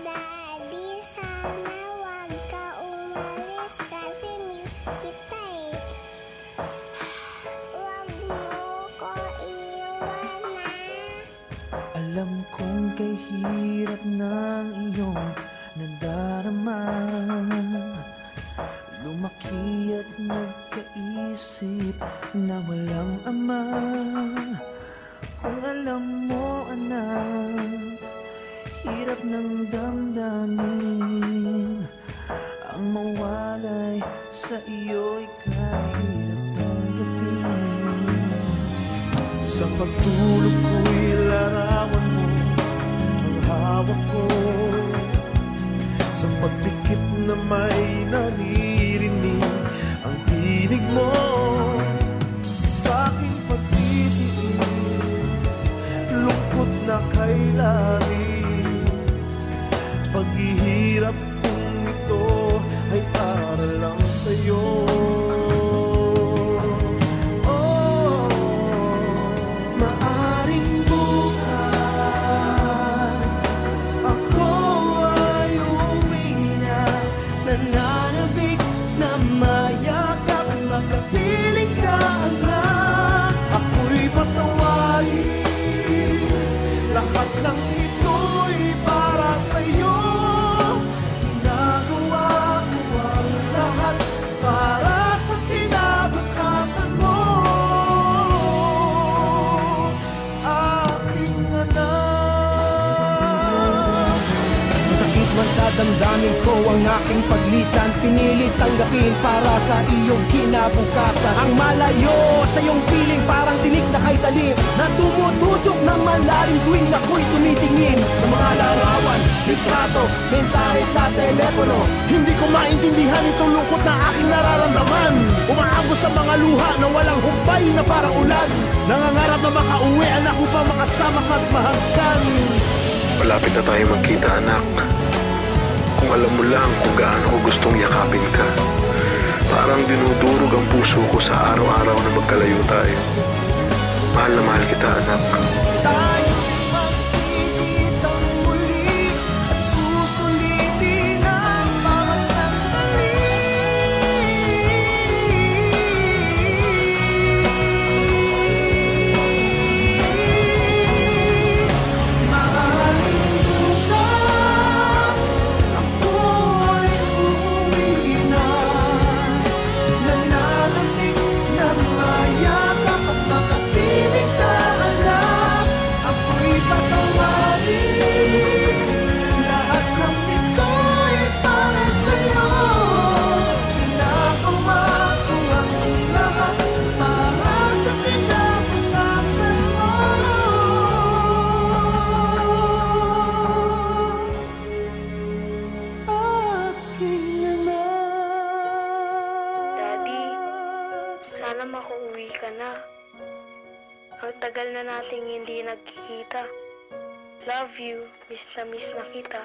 Daddy, sana wag ka umalis kasi miss kita eh. Wag mo ko iwan na. Alam kong kay hirap ng iyong nadarama. Lumaki at nagkaisip na walang ama. Kung alam mo, anak, hirap ng damdamin. Ang mawalay sa iyo'y kahirap tanggapin. Sa pagtulog ko'y larawan mo ang hawak ko. Sa pagdikit na may naririnig ang tinig mo. Sa aking pagtitiis, lungkot na kay labis. Paghihirap kong ito ay para lang sa'yo. Nananabik na mayakap, makapiling ka agad. Ako'y patawarin, lahat ng ito'y para sa'yo. Ginagawa ko ang lahat para sa kinabukasan mo, aking anak. Masakit man sa damdamin ko ang aking paglisan, pinilit tanggapin para sa iyong kinabukasan. Ang malayo sa iyong piling parang tinik na kay talim na tumutusok ng malalim tuwing ako'y tumitingin. Sa mga larawan, litrato, mensahe sa telepono, hindi ko maintindihan itong lungkot na aking nararamdaman. Umaabot sa mga luha na walang humpay na parang ulan. Nangangarap na makauwi anak upang makasama ka't mahagkan. Malapit na tayo magkita, anak. Kung alam mo lang kung gaano ko gustong yakapin ka. Parang dinudurog ang puso ko sa araw-araw na magkalayo tayo. Mahal na mahal kita, anak. Tayo magkikitang muli at susulitin ang bawat sandali. Maaaring bukas ako'y uuwi na. Nananabik na mayakap at makapiling ka anak. Ako'y patawarin, lahat ng ito'y para sa'yo. Ginagawa ko ang lahat para sa kinabukasan mo, aking anak. Daddy, sana makauwi ka na. Ang tagal na nating hindi nagkikita. Love you, miss na kita.